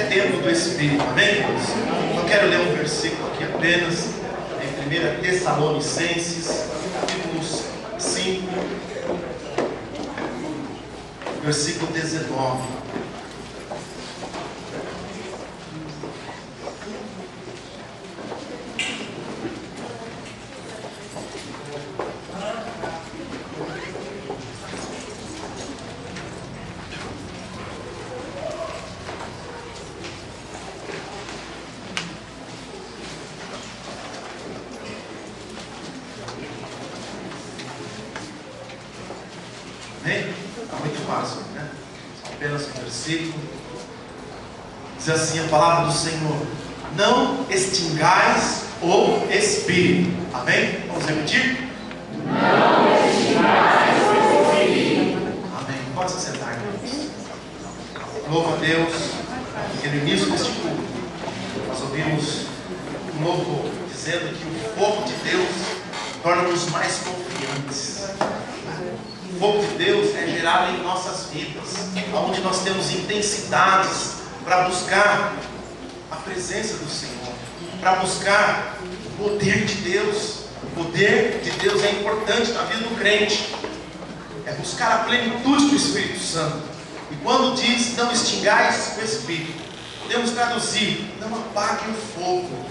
templo do Espírito, amém, irmãos? Eu quero ler um versículo aqui apenas, em 1 Tessalonicenses, capítulo 5, versículo 19. Está muito fácil, né? Apenas um versículo. Diz assim a palavra do Senhor: não extingais o Espírito. Amém? Vamos repetir? Não extingais o Espírito. Amém. Pode se sentar, irmãos. Louva a Deus, porque no início deste culto nós ouvimos um louvor dizendo que o fogo de Deus torna-nos mais confiantes. O fogo de Deus é gerado em nossas vidas, onde nós temos intensidades para buscar a presença do Senhor, para buscar o poder de Deus. O poder de Deus é importante na vida do crente, é buscar a plenitude do Espírito Santo. E quando diz não extingais o Espírito, podemos traduzir: não apague o fogo.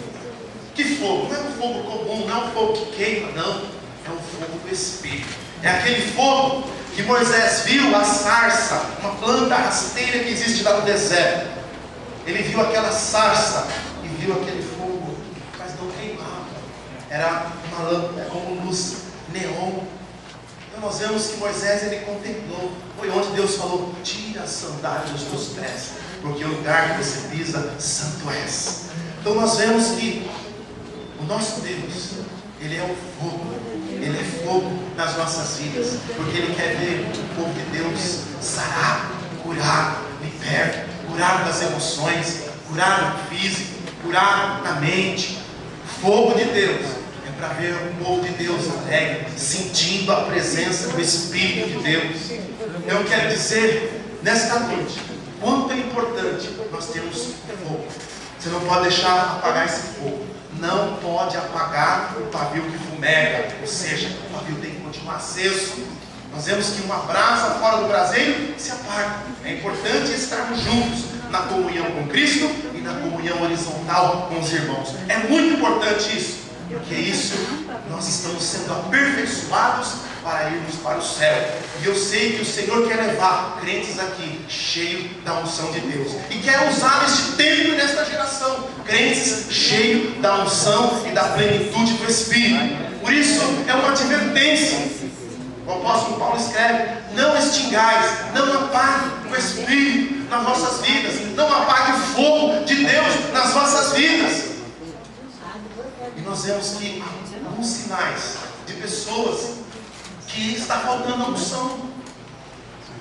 Que fogo? Não é um fogo comum, não é um fogo que queima, não, é um fogo do Espírito. É aquele fogo que Moisés viu, a sarça, uma planta rasteira que existe lá no deserto. Ele viu aquela sarça e viu aquele fogo, mas não queimava. Era uma lâmpada, como luz neon. Então nós vemos que Moisés, ele contemplou. Foi onde Deus falou: tira as sandálias dos teus pés, porque o lugar que você pisa, santo és. Então nós vemos que o nosso Deus, Ele é o fogo. Ele é fogo nas nossas vidas, porque Ele quer ver o povo de Deus sarado, curado, liberto, curado das emoções, curado no físico, curado na mente. O fogo de Deus é para ver o povo de Deus alegre, sentindo a presença do Espírito de Deus. Eu quero dizer nesta noite quanto é importante nós termos fogo. Você não pode deixar apagar esse fogo. Não pode apagar o pavio que fumega, ou seja, o pavio tem que continuar aceso. Nós vemos que uma brasa fora do braseiro se apaga. É importante estarmos juntos na comunhão com Cristo e na comunhão horizontal com os irmãos. É muito importante isso, porque isso nós estamos sendo aperfeiçoados para irmos para o céu. E eu sei que o Senhor quer levar crentes aqui cheios da unção de Deus, e quer usar neste tempo e nesta geração crentes cheios da unção e da plenitude do Espírito. Por isso é uma advertência. O apóstolo Paulo escreve: não extingais, não apague o Espírito nas vossas vidas, não apague o fogo de Deus nas vossas vidas. E nós vemos que há alguns sinais de pessoas que está faltando a unção.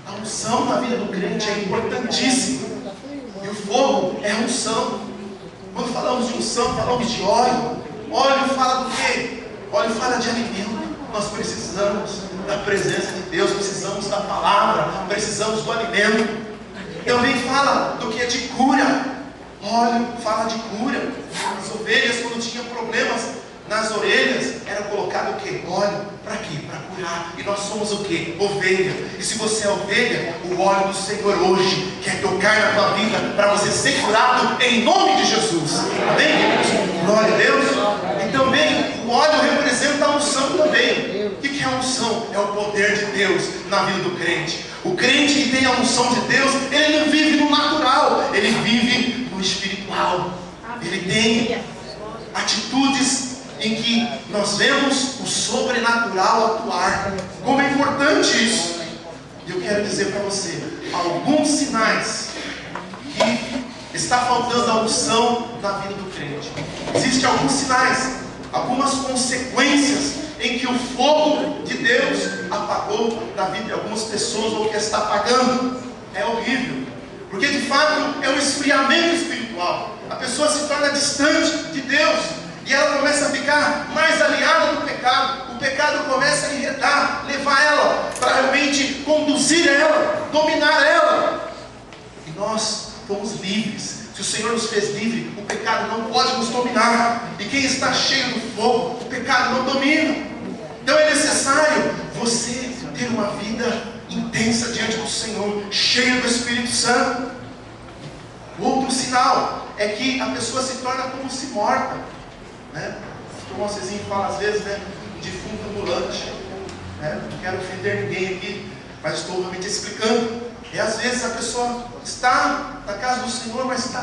A unção na vida do crente é importantíssima. E o fogo é a unção. Quando falamos de unção, falamos de óleo. Óleo fala do quê? Óleo fala de alimento. Nós precisamos da presença de Deus, precisamos da palavra, precisamos do alimento. Também fala do que é de cura. Óleo fala de cura. As ovelhas, quando tinham problemas nas orelhas, era colocado o que? Óleo. Para quê? Para curar. E nós somos o que? Ovelha. E se você é ovelha, o óleo do Senhor hoje quer tocar na tua vida para você ser curado em nome de Jesus. Amém, queridos? Glória a Deus. E também o óleo representa a unção também. O que é a unção? É o poder de Deus na vida do crente. O crente que tem a unção de Deus, ele não vive no natural, ele vive no espiritual. Ele tem atitudes em que nós vemos o sobrenatural atuar. Como é importante isso. E eu quero dizer para você alguns sinais que está faltando a unção na vida do crente. Existem alguns sinais, algumas consequências em que o fogo de Deus apagou na vida de algumas pessoas, ou que está apagando. É horrível, porque de fato é um esfriamento espiritual. A pessoa se torna distante de Deus, e ela começa a ficar mais aliada do pecado. O pecado começa a enredar, levar ela para realmente conduzir ela, dominar ela. E nós fomos livres, Se o Senhor nos fez livre, o pecado não pode nos dominar. E quem está cheio do fogo, o pecado não domina. Então é necessário você ter uma vida intensa diante do Senhor, cheio do Espírito Santo. O outro sinal é que a pessoa se torna como se morta, né? Como o Cezinho fala às vezes, né? Defunto ambulante, né? Não quero ofender ninguém aqui, mas estou realmente explicando. E às vezes a pessoa está na casa do Senhor, mas está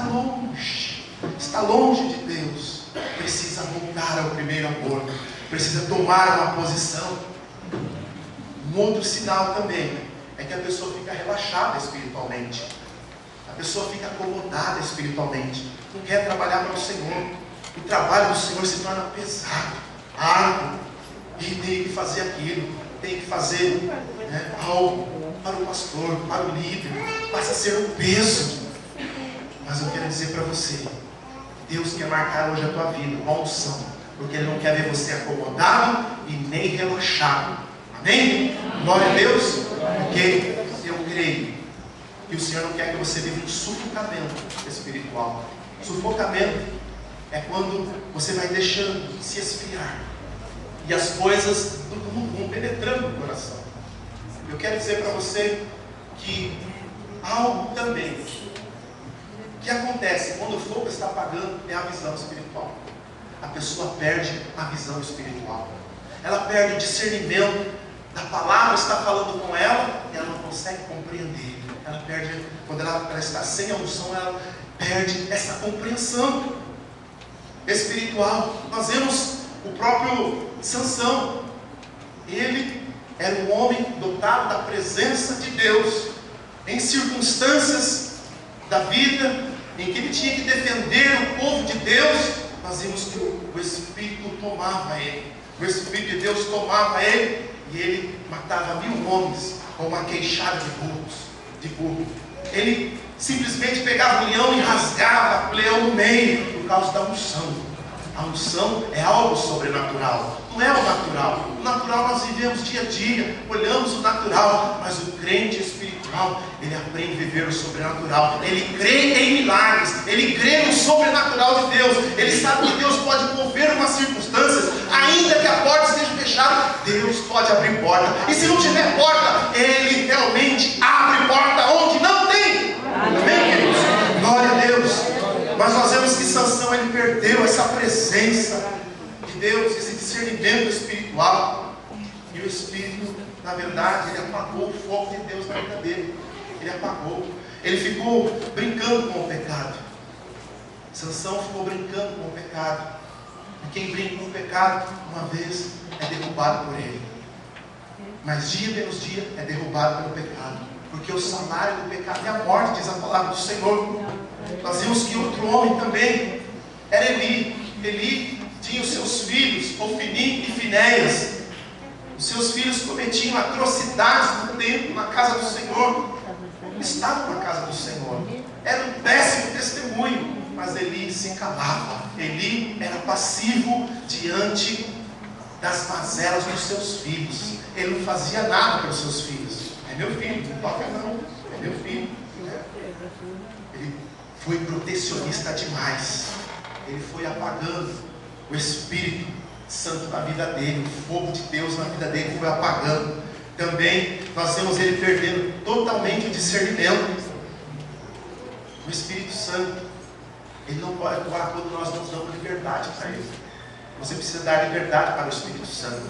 longe de Deus. Precisa voltar ao primeiro amor, precisa tomar uma posição. Um outro sinal também é que a pessoa fica relaxada espiritualmente. A pessoa fica acomodada espiritualmente, não quer trabalhar para o Senhor. O trabalho do Senhor se torna pesado, árduo, e tem que fazer aquilo, tem que fazer, né, algo para o pastor, para o líder, passa a ser um peso. Mas eu quero dizer para você, Deus quer marcar hoje a tua vida com a unção, porque Ele não quer ver você acomodado e nem relaxado. Amém? Glória a Deus. Porque eu creio que o Senhor não quer que você viva um sufocamento espiritual. Sufocamento é quando você vai deixando se esfriar e as coisas vão penetrando no coração. Eu quero dizer para você que algo também que acontece quando o fogo está apagando é a visão espiritual. A pessoa perde a visão espiritual. Ela perde o discernimento da palavra, está falando com ela e ela não consegue compreender. Ela perde, quando ela está sem a unção, ela perde essa compreensão espiritual. Nós vemos o próprio Sansão. Ele era um homem dotado da presença de Deus em circunstâncias da vida em que ele tinha que defender o povo de Deus. Nós vimos que o Espírito tomava ele, o Espírito de Deus tomava ele, e ele matava 1000 homens com uma queixada de burro. Ele simplesmente pegava o leão e rasgava o leão no meio, por causa da unção. A unção é algo sobrenatural, não é o natural. O natural nós vivemos dia a dia, olhamos o natural, mas o crente espiritual, ele aprende a viver o sobrenatural. Ele crê em milagres, ele crê no sobrenatural de Deus. Ele sabe que Deus pode mover umas circunstâncias, ainda que a porta esteja fechada, Deus pode abrir porta. E se não tiver porta, Ele realmente abre porta onde não tem. Amém, queridos? Glória a Deus. Mas nós vemos que Sansão, ele perdeu essa presença de Deus, esse discernimento espiritual. E o Espírito, na verdade, ele apagou o fogo de Deus na vida dele. Ele apagou. Ele ficou brincando com o pecado. Sansão ficou brincando com o pecado. E quem brinca com o pecado, uma vez, é derrubado por ele. Mas dia menos dia é derrubado pelo pecado. Porque o salário do pecado é a morte, diz a palavra do Senhor. Nós vimos que outro homem também era Eli. Eli tinha os seus filhos, Ofni e Finéias. Os seus filhos cometiam atrocidades no templo, na casa do Senhor. Estavam na casa do Senhor. Era um péssimo testemunho, mas Eli se calava. Eli era passivo diante das mazelas dos seus filhos. Ele não fazia nada pelos seus filhos. É meu filho, não toca não. É meu filho. Ele foi protecionista demais. Ele foi apagando o Espírito Santo na vida dele, o fogo de Deus na vida dele foi apagando. Também nós vemos ele perdendo totalmente o discernimento. O Espírito Santo, ele não pode atuar quando nós não damos liberdade para ele. Você precisa dar liberdade para o Espírito Santo.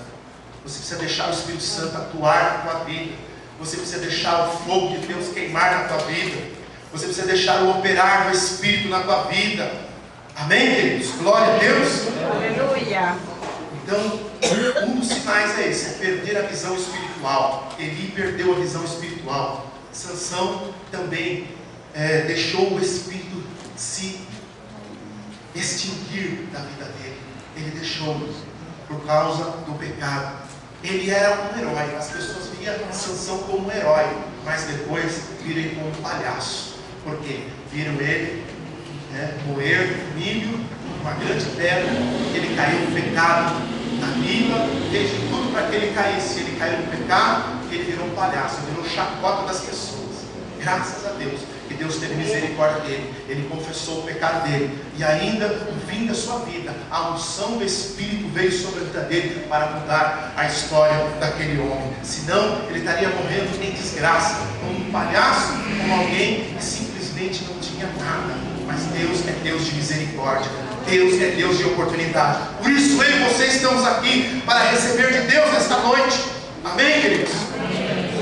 Você precisa deixar o Espírito Santo atuar na tua vida. Você precisa deixar o fogo de Deus queimar na tua vida. Você precisa deixar o operar do Espírito na tua vida. Amém, queridos? Glória a Deus. Aleluia. Então, um dos sinais é esse, é perder a visão espiritual. Eli perdeu a visão espiritual. Sansão também deixou o Espírito se extinguir da vida dele. Ele deixou por causa do pecado. Ele era um herói. As pessoas viam Sansão como um herói, mas depois viram ele como um palhaço. Por quê? Viram ele moer milho, uma grande pedra, ele caiu no pecado, na língua, fez de tudo para que ele caísse. Ele caiu no pecado, ele virou um palhaço, virou chacota das pessoas. graças a Deus, que Deus teve misericórdia dele. Ele confessou o pecado dele. E ainda, no fim da sua vida, a unção do Espírito veio sobre a vida dele para mudar a história daquele homem. Senão, ele estaria morrendo em desgraça, como um palhaço, como alguém que simplesmente não tinha nada. Mas Deus é Deus de misericórdia. Deus é Deus de oportunidade. Por isso eu e você estamos aqui para receber de Deus nesta noite. Amém, queridos?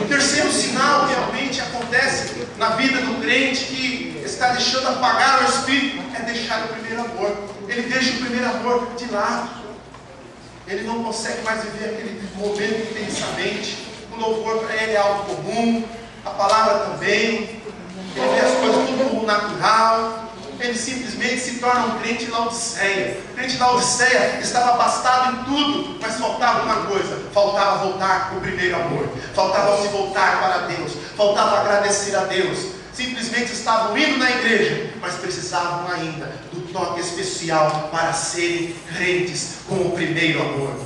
O terceiro sinal que realmente acontece na vida do crente que está deixando apagar o Espírito é deixar o primeiro amor. Ele deixa o primeiro amor de lado. Ele não consegue mais viver aquele momento intensamente. O louvor para ele é algo comum, a palavra também. Ele vê as coisas tudo como natural. Ele simplesmente se torna um crente Laodiceia. O crente Laodiceia estava abastado em tudo, mas faltava uma coisa: faltava voltar para o primeiro amor, faltava se voltar para Deus, faltava agradecer a Deus. Simplesmente estavam indo na igreja, mas precisavam ainda do toque especial para serem crentes com o primeiro amor.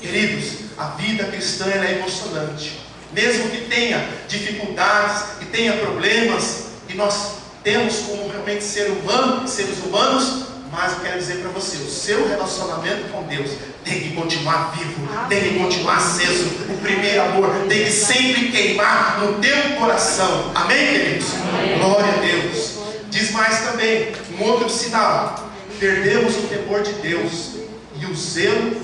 Queridos, a vida cristã ela é emocionante. Mesmo que tenha dificuldades, que tenha problemas, e nós temos como realmente seres humanos, mas eu quero dizer para você, o seu relacionamento com Deus tem que continuar vivo, tem que continuar aceso. O primeiro amor tem que sempre queimar no teu coração. Amém, queridos? Amém. Glória a Deus. Diz mais também, um outro sinal: perdemos o temor de Deus e o zelo,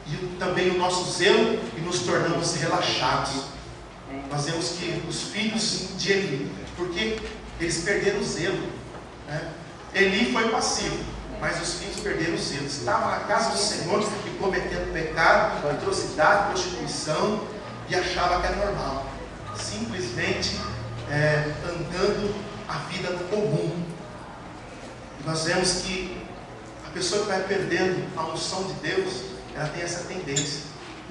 e também o nosso zelo, e nos tornamos relaxados. Nós vemos que os filhos de Eli, porque eles perderam o zelo, né? Eli foi passivo, mas os filhos perderam o zelo. Estavam na casa do Senhor e cometendo pecado, atrocidade, prostituição, e achava que era normal, simplesmente andando a vida no comum. E nós vemos que a pessoa que vai perdendo a unção de Deus, ela tem essa tendência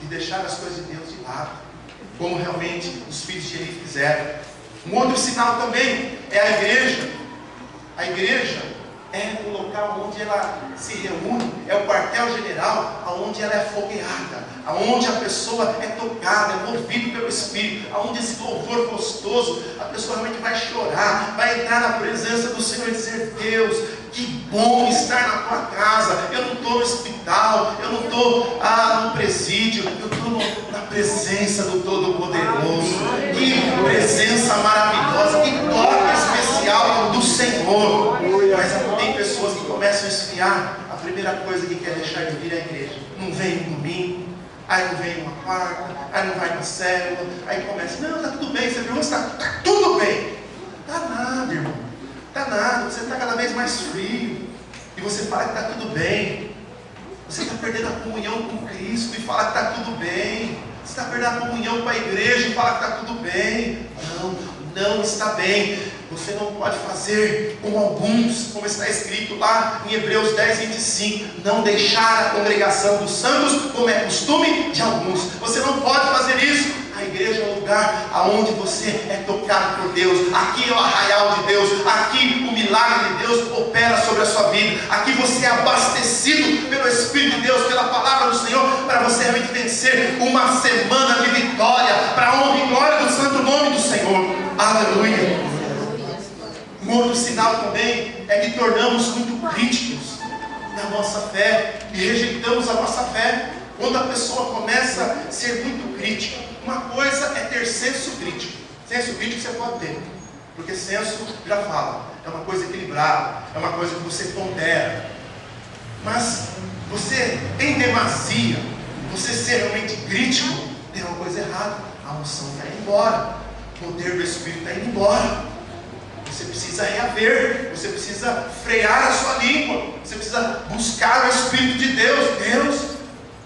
de deixar as coisas de Deus de lado, como realmente os filhos de Eli fizeram. Um outro sinal também é a igreja. A igreja é o local onde ela se reúne, é o quartel-general, onde ela é fogueada, onde a pessoa é tocada, é movida pelo Espírito, onde esse louvor gostoso, a pessoa realmente vai chorar, vai entrar na presença do Senhor e dizer: Deus, que bom estar na tua casa. Eu não estou no hospital, eu não estou no presídio, eu estou na presença do Todo-Poderoso. Que presença maravilhosa, que toque especial do Senhor. Mas tem pessoas que começam a esfriar. A primeira coisa que quer deixar de vir é a igreja. Não vem no domingo, aí não vem uma quarta, aí não vai na célula, aí começa: não, está tudo bem. Você pergunta: está tudo bem? Está nada, irmão. Está nada, você está cada vez mais frio. E você fala que está tudo bem. Você está perdendo a comunhão com Cristo e fala que está tudo bem. Você está perdendo a comunhão com a igreja e fala que está tudo bem. Não está bem. Você não pode fazer como alguns, como está escrito lá em Hebreus 10, 25. Não deixar a congregação dos santos, como é costume de alguns. Você não pode fazer isso. A igreja é o lugar onde você é tocado por Deus. Aqui é o arraial de Deus. Aqui o milagre de Deus opera sobre a sua vida. Aqui você é abastecido pelo Espírito de Deus, pela palavra do Senhor, para você realmente vencer uma semana de vitória, para a honra e glória do santo nome do Senhor. Aleluia. Um outro sinal também é que tornamos muito críticos na nossa fé e rejeitamos a nossa fé. Quando a pessoa começa a ser muito crítica, uma coisa é ter senso crítico. Senso crítico você pode ter, porque senso já fala, é uma coisa equilibrada, é uma coisa que você pondera. Mas você, em demasia, você ser realmente crítico, tem uma coisa errada. A unção está indo embora, o poder do Espírito está indo embora. Você precisa reaver, você precisa frear a sua língua, você precisa buscar o Espírito de Deus. Deus,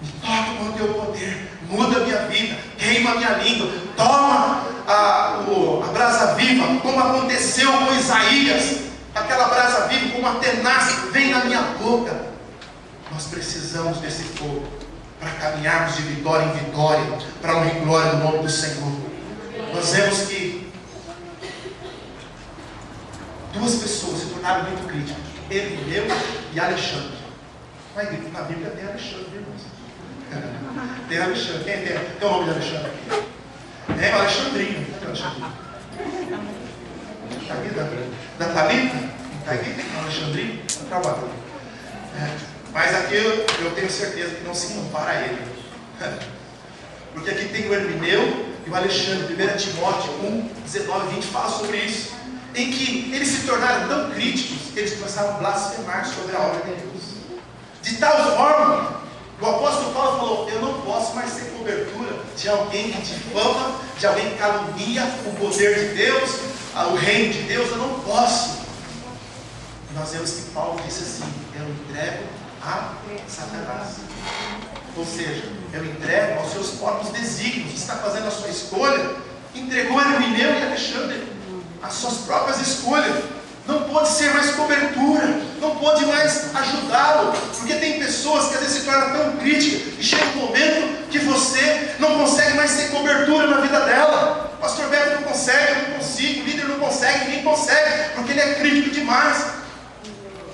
me toca com o teu poder, muda a minha vida, queima a minha língua, toma a brasa viva, como aconteceu com Isaías, aquela brasa viva como uma tenaz, vem na minha boca. Nós precisamos desse fogo para caminharmos de vitória em vitória, para a honra e glória do nome do Senhor. Nós vemos que duas pessoas se tornaram muito críticas: Elimeu e Alexandre. Na Bíblia tem Alexandre, irmãos. Tem Alexandre. Quem tem o nome de Alexandre aqui? É Alexandrino. da Thalita? Está aqui? Está Alexandrinho? Trabalhando. Mas aqui eu tenho certeza que não se compara a ele. Porque aqui tem o Hermineu e o Alexandre. 1 Timóteo 1, 19 e 20 fala sobre isso. Em que eles se tornaram tão críticos que eles começaram a blasfemar sobre a obra de Deus. De tal forma, o apóstolo Paulo falou: eu não posso mais ser cobertura de alguém que difama, de alguém que calunia o poder de Deus, o reino de Deus. Eu não posso. Nós vemos que Paulo disse assim: eu entrego a Satanás. Ou seja, eu entrego aos seus próprios desígnios. Você está fazendo a sua escolha, entregou Hermineu e Alexandre as suas próprias escolhas. Não pode ser mais cobertura, não pode mais ajudá-lo, porque tem pessoas que às vezes se tornam tão críticas e chega um momento que você não consegue mais ser cobertura na vida dela. Pastor Beto não consegue, eu não consigo, o líder não consegue, ninguém consegue, porque ele é crítico demais.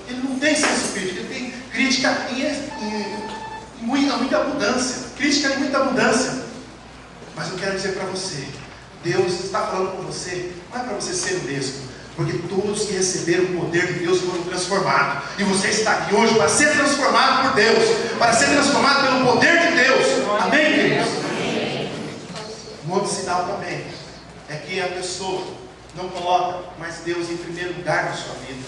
Ele não tem senso crítico, ele tem crítica em muita abundância, crítica em muita abundância. Mas eu quero dizer para você, Deus está falando com você, não é para você ser o mesmo, porque todos que receberam o poder de Deus foram transformados, e você está aqui hoje para ser transformado por Deus, para ser transformado pelo poder de Deus. Amém, queridos? Um outro sinal também é que a pessoa não coloca mais Deus em primeiro lugar na sua vida.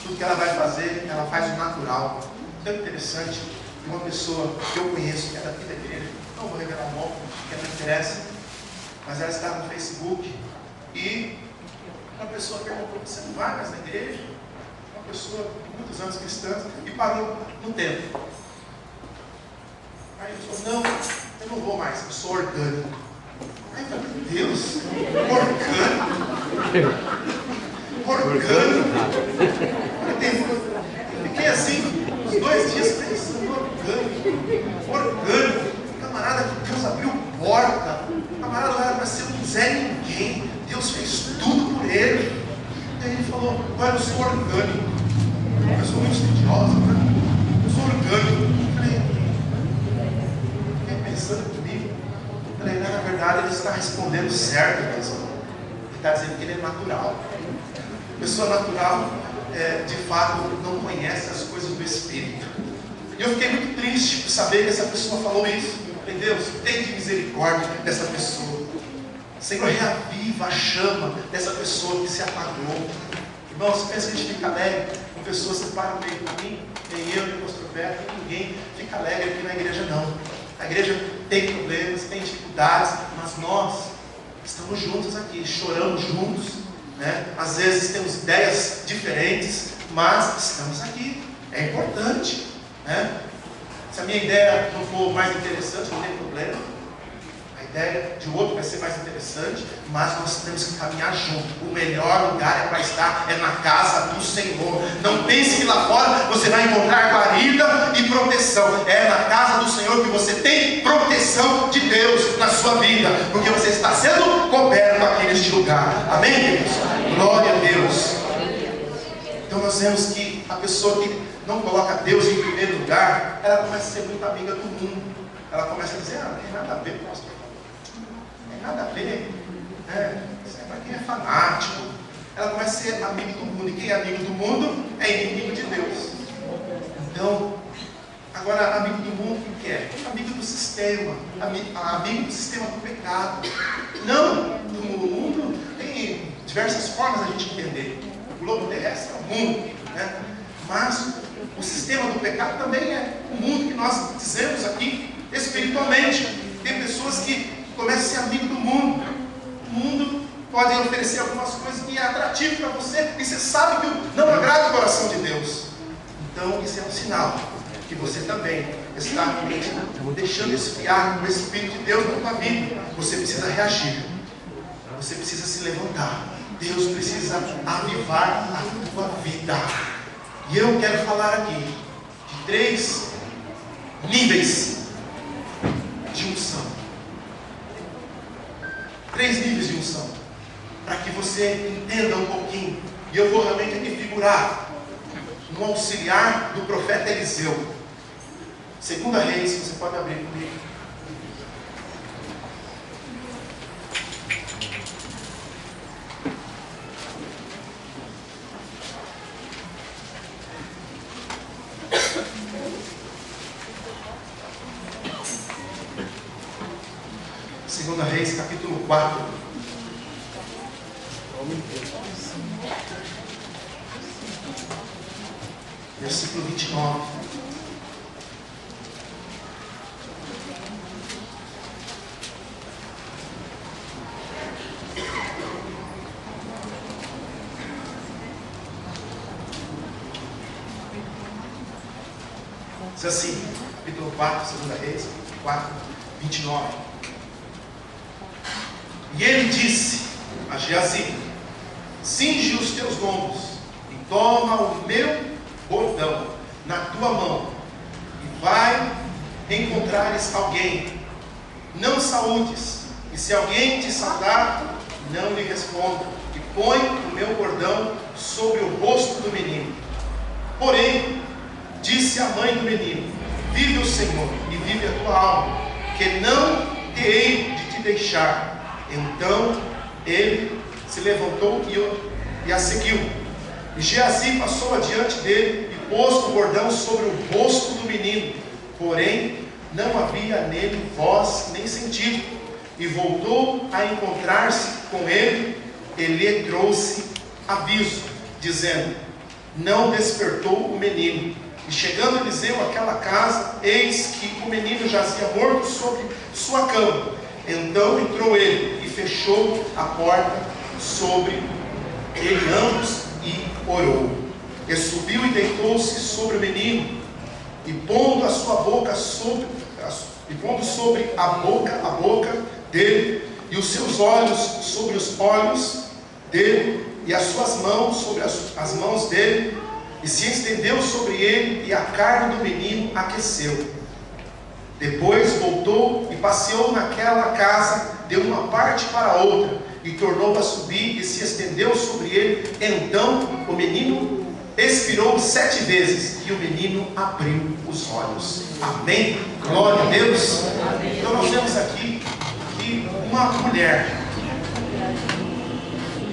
Tudo que ela vai fazer, ela faz o natural. Tão interessante, uma pessoa que eu conheço, que é daqui da igreja, não vou revelar o nome, porque não interessa, mas ela estava no Facebook e uma pessoa perguntou: você não vai mais na igreja? Uma pessoa de muitos anos cristã, e parou no tempo. Aí ele falou: não, eu não vou mais, eu sou orgânico. Aí eu falei: meu Deus, orgânico? Eu fiquei assim, uns 2 dias pensando: orgânico. Camarada que Deus abriu porta, camarada não era para ser um Zé Ninguém, Deus fez tudo por ele. E aí ele falou: agora eu sou orgânico. Eu sou muito estudiosa, né? Eu sou orgânico. Fiquei pensando comigo. Falei: na verdade ele está respondendo certo mesmo. Ele está dizendo que ele é natural. Pessoa natural, de fato, não conhece as coisas do Espírito. E eu fiquei muito triste por saber que essa pessoa falou isso. Falei: Deus, tem de misericórdia dessa pessoa. Senhor, reaviva a chama dessa pessoa que se apagou. Irmãos, pensa que a gente fica alegre com pessoas que param meio do caminho. Nem eu, nem o pastor Beto, ninguém fica alegre aqui na igreja, não. A igreja tem problemas, tem dificuldades, mas nós estamos juntos aqui, choramos juntos, né? Às vezes temos ideias diferentes, mas estamos aqui. É importante, né? Se a minha ideia não for mais interessante, não tem problema. A ideia de outro vai ser mais interessante, mas nós temos que caminhar junto. O melhor lugar para estar é na casa do Senhor. Não pense que lá fora você vai encontrar guarida e proteção. É na casa do Senhor que você tem proteção de Deus na sua vida, porque você está sendo coberto aqui neste lugar. Amém, queridos? Glória a Deus. Então nós vemos que a pessoa que não coloca Deus em primeiro lugar, ela começa a ser muito amiga do mundo. Ela começa a dizer: não tem nada a ver, pastor. Nada a ver, isso é para quem é fanático. Ela começa a ser amigo do mundo, e quem é amigo do mundo é inimigo de Deus. Então, agora, amigo do mundo, o que é? Amigo do sistema, amigo do sistema do pecado. Não, do mundo tem diversas formas a gente entender. O globo terrestre é o mundo, né? Mas o sistema do pecado também é o mundo que nós dizemos aqui espiritualmente. Tem pessoas que começa a ser amigo do mundo. O mundo pode oferecer algumas coisas que é atrativo para você, e você sabe que não agrada o coração de Deus. Então isso é um sinal que você também está deixando esfriar o Espírito de Deus na tua vida. Você precisa reagir, você precisa se levantar. Deus precisa avivar a tua vida. E eu quero falar aqui de 3 níveis de unção. 3 níveis de unção, para que você entenda um pouquinho. E eu vou realmente aqui figurar no auxiliar do profeta Eliseu. 2 Reis, você pode abrir comigo. 2 Reis, capítulo 4. Versículo 29. Diz assim, capítulo 4, 2 Reis, 4, 29. E ele disse a Geazi: cinge os teus lombos e toma o meu bordão na tua mão e vai encontrares alguém. Não saúdes, e se alguém te saudar, não lhe responda, e põe o meu bordão sobre o rosto do menino. Porém, disse a mãe do menino: vive o Senhor e vive a tua alma, que não te hei de te deixar. Então ele se levantou e a seguiu. E Geazi passou adiante dele e pôs o bordão sobre o rosto do menino, porém não havia nele voz nem sentido. E voltou a encontrar-se com ele, e lhe trouxe aviso, dizendo: não despertou o menino. E chegando Eliseu àquela casa, eis que o menino jazia morto sobre sua cama. Então entrou ele e fechou a porta sobre ele ambos e orou. E subiu e deitou-se sobre o menino, e pondo a sua boca sobre a boca dele, e os seus olhos sobre os olhos dele, e as suas mãos sobre as mãos dele, e se estendeu sobre ele, e a carne do menino aqueceu. Depois voltou e passeou naquela casa de uma parte para a outra, e tornou a subir e se estendeu sobre ele. Então o menino expirou 7 vezes, e o menino abriu os olhos. Amém? Glória a Deus. Então nós vemos aqui que uma mulher,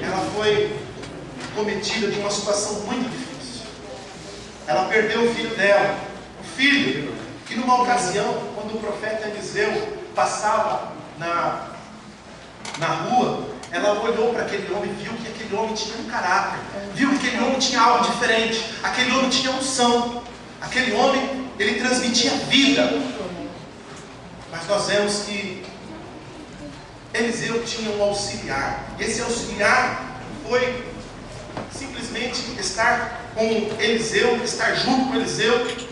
ela foi cometida de uma situação muito difícil. Ela perdeu o filho dela, o filho que numa ocasião, quando o profeta Eliseu passava na rua, ela olhou para aquele homem e viu que aquele homem tinha um caráter, viu que aquele homem tinha algo diferente, aquele homem tinha unção, aquele homem, ele transmitia vida. Mas nós vemos que Eliseu tinha um auxiliar, e esse auxiliar foi simplesmente estar com Eliseu, estar junto com Eliseu.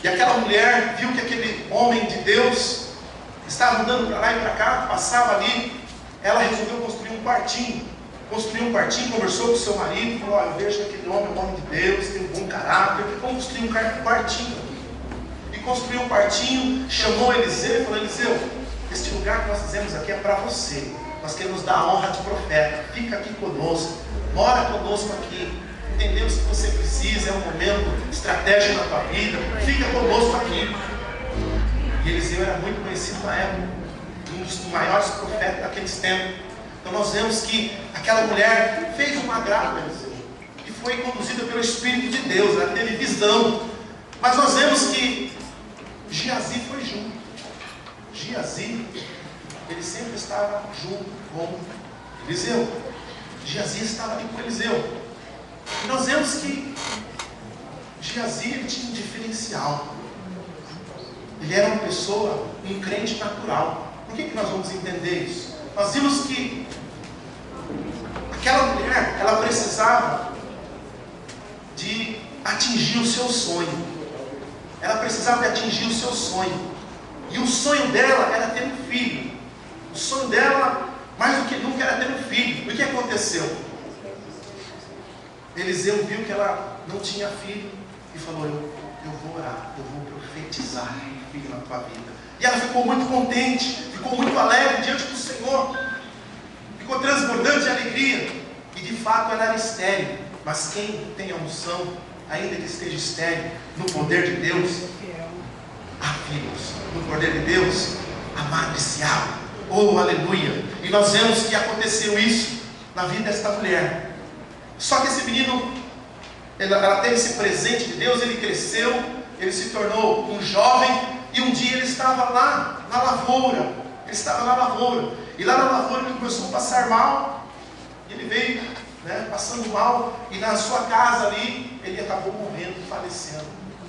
E aquela mulher viu que aquele homem de Deus estava andando para lá e para cá, passava ali. Ela resolveu construir um quartinho, conversou com o seu marido, falou: eu vejo que aquele homem é um homem de Deus, tem um bom caráter, vamos construir um quartinho. E construiu um quartinho, chamou Eliseu e falou: Eliseu, este lugar que nós fizemos aqui é para você, nós queremos dar a honra de profeta, fica aqui conosco, mora conosco aqui, entendemos que você precisa, é um momento estratégico na tua vida, fica conosco aqui. E Eliseu era muito conhecido na época, um dos maiores profetas daqueles tempos. Então nós vemos que aquela mulher fez um agrado a Eliseu e foi conduzida pelo Espírito de Deus, ela teve visão. Mas nós vemos que Geazi foi junto. Geazi, ele sempre estava junto com Eliseu. Geazi estava ali com Eliseu. E nós vemos que Geazi, ele tinha um diferencial. Ele era uma pessoa, um crente natural. Por que nós vamos entender isso? Nós vimos que aquela mulher, ela precisava de atingir o seu sonho. Ela precisava de atingir o seu sonho. E o sonho dela era ter um filho. O sonho dela, mais do que nunca, era ter um filho. O que aconteceu? Eliseu viu que ela não tinha filho e falou: eu vou orar, eu vou profetizar um filho na tua vida. E ela ficou muito contente, ficou muito alegre diante do Senhor, ficou transbordante de alegria. E de fato ela era estéril, mas quem tem a unção, ainda que esteja estéril, no poder de Deus, há filhos. No poder de Deus, a madre se abre. Oh, aleluia! E nós vemos que aconteceu isso na vida desta mulher. Só que esse menino, ela teve esse presente de Deus, ele cresceu, ele se tornou um jovem, e um dia ele estava lá na lavoura, Ele estava na lavoura. E lá na lavoura ele começou a passar mal. E ele veio, né, passando mal. E na sua casa ali, ele acabou morrendo, falecendo.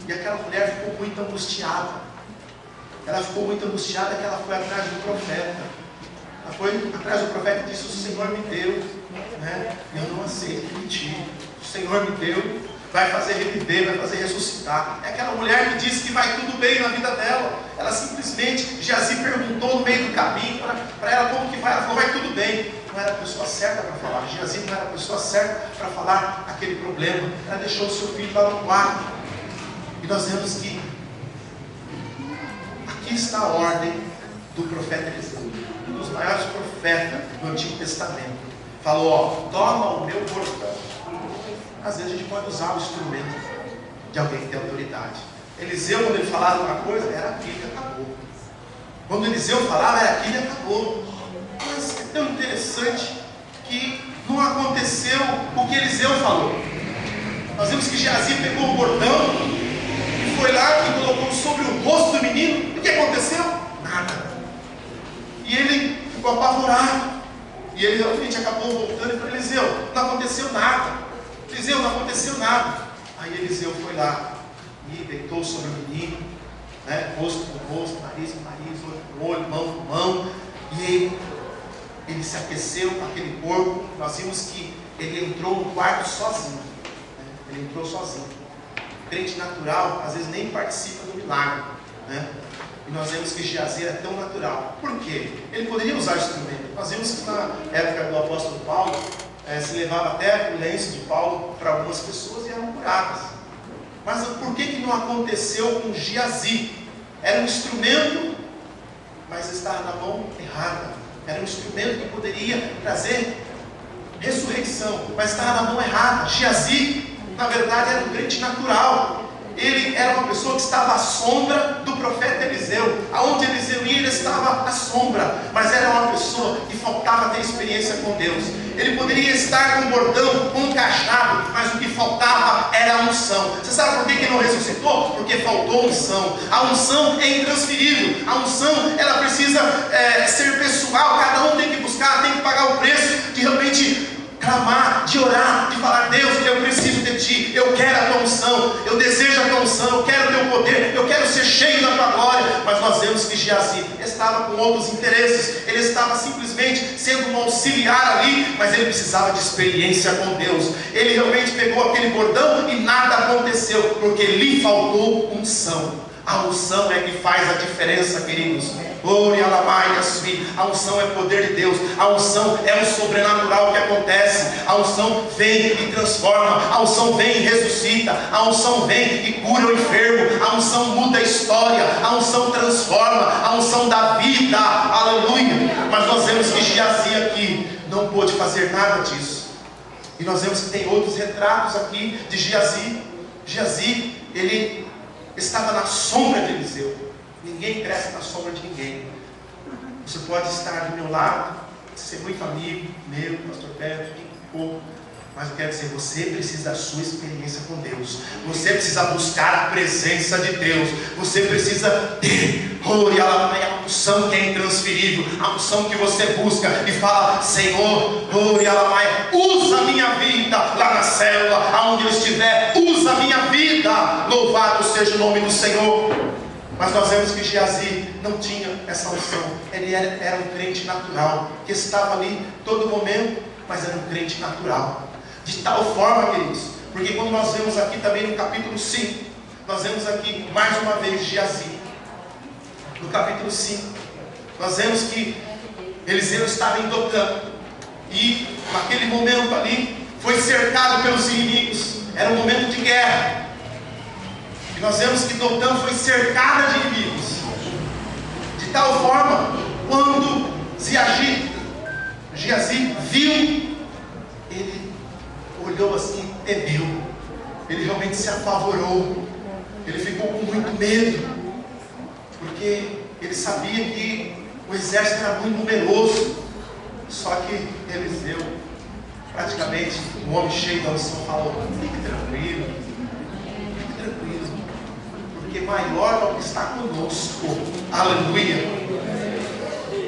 E aquela mulher ficou muito angustiada. Ela ficou muito angustiada que ela foi atrás do profeta. Ela foi atrás do profeta e disse: o Senhor me deu, né? Eu não aceito mentir. O Senhor me deu, vai fazer reviver, vai fazer ressuscitar. É aquela mulher que disse que vai tudo bem na vida dela. Ela simplesmente, Geazi perguntou no meio do caminho para ela como que vai. Ela falou: vai tudo bem. Não era a pessoa certa para falar. Geazi não era a pessoa certa para falar aquele problema. Ela deixou o seu filho lá no quarto. E nós vemos que aqui está a ordem do profeta Eliseu, um dos maiores profetas do Antigo Testamento. Falou: ó, toma o meu bordão. Às vezes a gente pode usar o instrumento de alguém que tem autoridade. Eliseu, quando ele falava uma coisa, era aquilo e acabou. Quando Eliseu falava, era aquilo e acabou. Mas é tão interessante que não aconteceu o que Eliseu falou. Nós vemos que Geazi pegou o bordão e foi lá e colocou sobre o rosto do menino. E o que aconteceu? Nada. E ele ficou apavorado. E ele realmente acabou voltando e falou: Eliseu, não aconteceu nada. Eliseu, não aconteceu nada. Aí Eliseu foi lá e deitou sobre o menino, né? Rosto com rosto, nariz com nariz, olho com olho, mão com mão. E ele se aqueceu com aquele corpo. Nós vimos que ele entrou no quarto sozinho, né? Ele entrou sozinho. O crente natural às vezes nem participa do milagre, né? E nós vemos que Geazi era tão natural. Por quê? Ele poderia usar instrumento. Nós vemos que na época do apóstolo Paulo, se levava até o lenço de Paulo para algumas pessoas e eram curadas. Mas por que não aconteceu com Geazi? Era um instrumento, mas estava na mão errada. Era um instrumento que poderia trazer ressurreição, mas estava na mão errada. Geazi, na verdade, era um crente natural. Ele era uma pessoa que estava à sombra do profeta Eliseu. Aonde Eliseu ia, ele estava à sombra. Mas era uma pessoa que faltava ter experiência com Deus. Ele poderia estar com um bordão, com um cajado, mas o que faltava era a unção. Você sabe por que ele não ressuscitou? Porque faltou unção. A unção é intransferível. A unção, ela precisa ser pessoal. Cada um tem que buscar, tem que pagar o preço de realmente clamar, de orar, de falar: Deus, eu preciso de Ti, eu quero a Tua unção, eu desejo a Tua unção, eu quero o Teu poder, eu quero ser cheio da Tua glória. Mas nós vemos que Geazi estava com outros interesses. Ele estava simplesmente sendo um auxiliar ali, mas ele precisava de experiência com Deus. Ele realmente pegou aquele bordão e nada aconteceu, porque lhe faltou unção. A unção é que faz a diferença, queridos. A unção é poder de Deus. A unção é o sobrenatural que acontece. A unção vem e transforma. A unção vem e ressuscita. A unção vem e cura o enfermo. A unção muda a história. A unção transforma. A unção dá vida. Aleluia. Mas nós vemos que Geazi aqui não pôde fazer nada disso. E nós vemos que tem outros retratos aqui de Geazi. Geazi, ele estava na sombra de Eliseu. Ninguém cresce na sombra de ninguém. Você pode estar do meu lado, ser muito amigo meu, pastor Pedro, quem for, mas eu quero dizer, você precisa da sua experiência com Deus. Você precisa buscar a presença de Deus. Você precisa ter a unção que é intransferível, a unção que você busca e fala: Senhor, usa a minha vida lá na célula, aonde eu estiver, usa a minha vida. Louvado seja o nome do Senhor. Mas nós vemos que Geazi não tinha essa unção. Ele era um crente natural, que estava ali todo momento, mas era um crente natural. De tal forma, queridos, porque quando nós vemos aqui também no capítulo 5, nós vemos aqui mais uma vez Geazi. No capítulo 5, nós vemos que Eliseu estava em Dotã, e naquele momento ali, foi cercado pelos inimigos. Era um momento de guerra. E nós vemos que Dotã foi cercada de inimigos. De tal forma, quando Geazi viu, ele olhou assim, temeu. Ele realmente se apavorou. Ele ficou com muito medo, porque ele sabia que o exército era muito numeroso. Só que Eliseu, praticamente um homem cheio da unção, falou: fique tranquilo, porque maior é o que está conosco. Aleluia.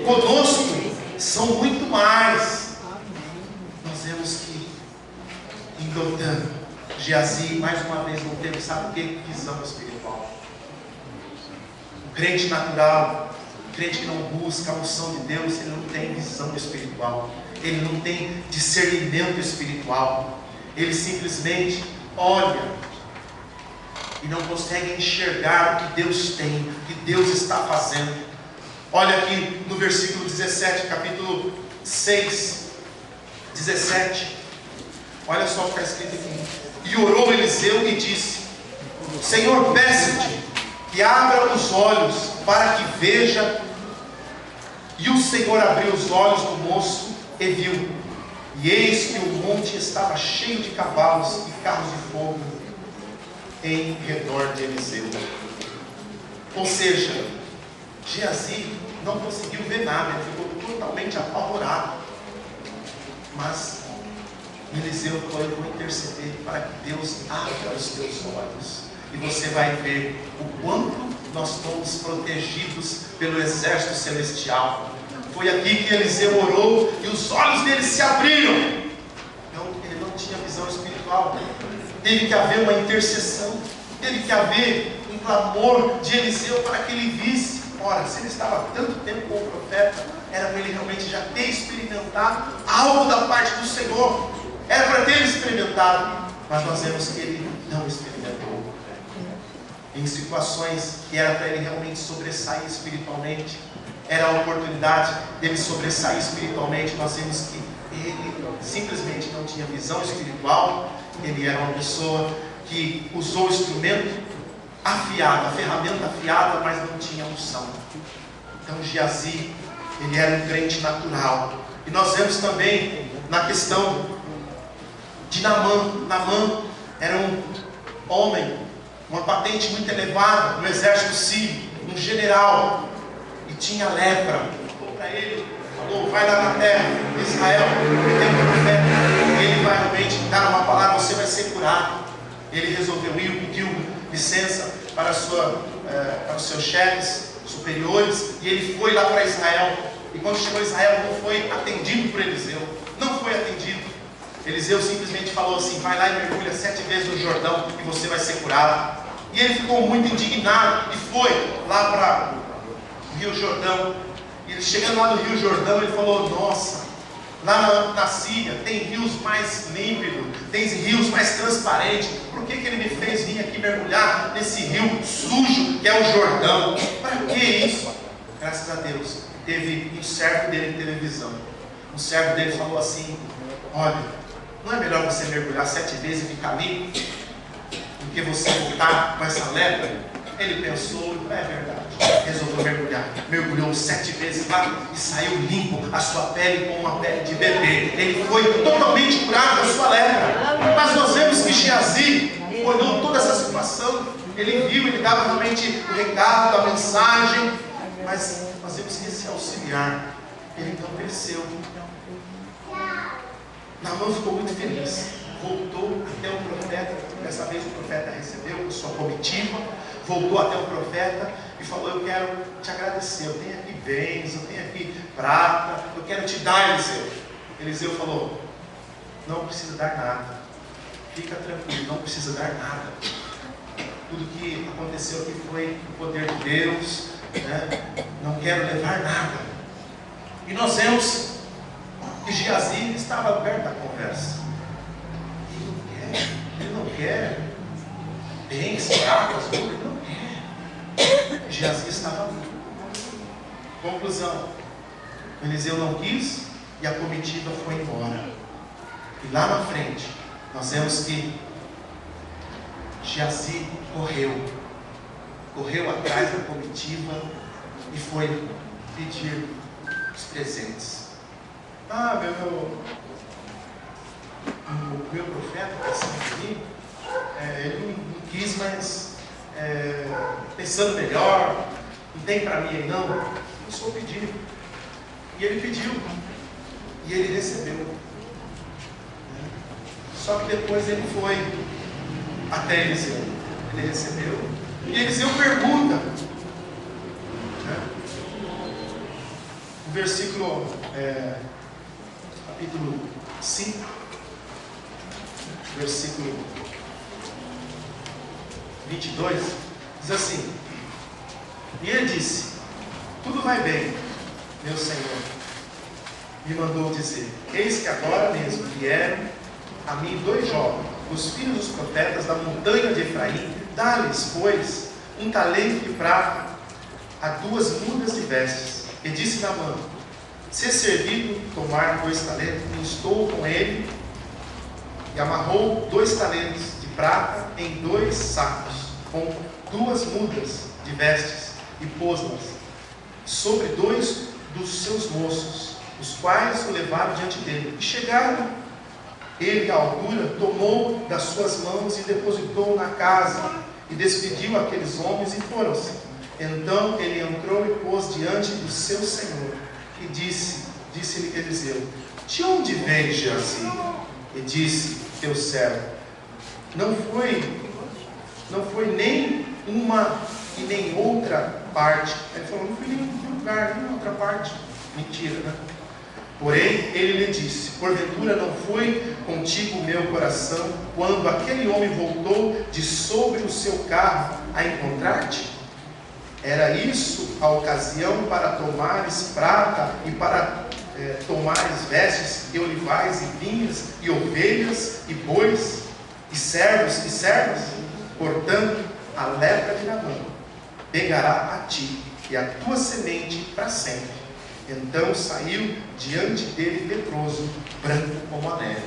conosco são muito mais. Nós vemos que em Dotã, Geazi mais uma vez não teve, sabe o que? Visão espiritual. O crente natural, o crente que não busca a unção de Deus, ele não tem visão espiritual, ele não tem discernimento espiritual, ele simplesmente olha e não consegue enxergar o que Deus tem, o que Deus está fazendo. Olha aqui no versículo 17, capítulo 6, 17. Olha só o que está escrito aqui. E orou Eliseu e disse: Senhor, peço-te que abra os olhos para que veja. E o Senhor abriu os olhos do moço e viu. E eis que o monte estava cheio de cavalos e carros de fogo em redor de Eliseu. Ou seja, Geazi não conseguiu ver nada, ele ficou totalmente apavorado. Mas Eliseu falou: eu vou interceder para que Deus abra os teus olhos, e você vai ver o quanto nós fomos protegidos pelo exército celestial. Foi aqui que Eliseu orou e os olhos dele se abriram. Então ele não tinha visão espiritual. Teve que haver uma intercessão, teve que haver um clamor de Eliseu para que ele visse. Ora, se ele estava há tanto tempo com o profeta, era para ele realmente já ter experimentado algo da parte do Senhor. Era para ter experimentado, mas nós vemos que ele não experimentou. Em situações que era para ele realmente sobressair espiritualmente, era a oportunidade dele sobressair espiritualmente, nós vemos que ele simplesmente não tinha visão espiritual. Ele era uma pessoa que usou o instrumento afiado, a ferramenta afiada, mas não tinha unção. Então Geazi, ele era um crente natural. E nós vemos também na questão de Naamã. Naamã era um homem, uma patente muito elevada no exército sírio, um general, e tinha lepra. Falou para ele, falou: vai lá na terra de Israel, tem um profeta, ele vai realmente dar uma palavra, você vai ser curado. Ele resolveu ir, pediu licença para os seus chefes superiores, e ele foi lá para Israel. E quando chegou a Israel, não foi atendido por Eliseu, não foi atendido. Eliseu simplesmente falou assim: vai lá e mergulha 7 vezes no Jordão e você vai ser curado. E ele ficou muito indignado e foi lá para o Rio Jordão. E ele, chegando lá no Rio Jordão, ele falou: nossa, lá na Síria tem rios mais límpidos, tem rios mais transparentes. Por que ele me fez vir aqui mergulhar nesse rio sujo que é o Jordão? Para que isso? Graças a Deus, teve um servo dele que teve visão. Um servo dele falou assim: olha, não é melhor você mergulhar 7 vezes e ficar limpo do que você voltar com essa lepra? Ele pensou: é verdade. Resolveu mergulhar. Mergulhou 7 vezes lá e saiu limpo, a sua pele como uma pele de bebê. Ele foi totalmente curado da sua lepra. Mas nós vemos que Geazi olhou toda essa situação. Ele viu, ele dava realmente o recado, a mensagem. Mas nós vemos que esse auxiliar, ele não cresceu. Naamã ficou muito feliz. Voltou até o profeta. Dessa vez o profeta recebeu a sua comitiva. Voltou até o profeta e falou: eu quero te agradecer, eu tenho aqui bens, eu tenho aqui prata, eu quero te dar, Eliseu. Eliseu falou: não precisa dar nada, fica tranquilo, não precisa dar nada. Tudo que aconteceu aqui foi o poder de Deus, né? Não quero levar nada. E nós vemos que Geazi estava aberto à conversa. Ele não quer bens, pratas, ele não quer. Geazi estava ali. Conclusão: Eliseu não quis e a comitiva foi embora. E lá na frente nós vemos que Geazi correu atrás da comitiva e foi pedir os presentes. O meu profeta que está aqui, ele não quis, mas pensando melhor, não tem para mim aí não, eu só pedi. E ele pediu, e ele recebeu. Só que depois ele foi até Eliseu, ele recebeu, e Eliseu pergunta, né? O versículo, capítulo 5, versículo 22, diz assim: e ele disse: tudo vai bem, meu Senhor. Me mandou dizer: eis que agora mesmo vieram a mim 2 jovens, os filhos dos profetas da montanha de Efraim. Dá-lhes, pois, 1 talento de prata, a 2 mudas de vestes. E disse Naamã: se é servido tomar 2 talentos, estou com ele. E amarrou 2 talentos de prata em 2 sacos, com 2 mudas de vestes, e pôs-las sobre 2 dos seus moços, os quais o levaram diante dele. E chegaram ele à altura, tomou das suas mãos e depositou na casa, e despediu aqueles homens e foram-se. Então ele entrou e pôs diante do seu senhor, e disse-lhe Eliseu: de onde vem Geazi? E disse: teu servo. Não foi nem uma e nem outra parte. Ele falou: não fui em nenhum lugar, nem outra parte. Mentira, né? Porém, ele lhe disse: porventura não foi contigo o meu coração, quando aquele homem voltou de sobre o seu carro a encontrar-te? Era isso a ocasião para tomares prata e para tomares vestes e olivais e vinhas e ovelhas e bois e servos e servas? Portanto, a lepra de Naamã pegará a ti e a tua semente para sempre. Então saiu diante dele leproso, branco como a neve.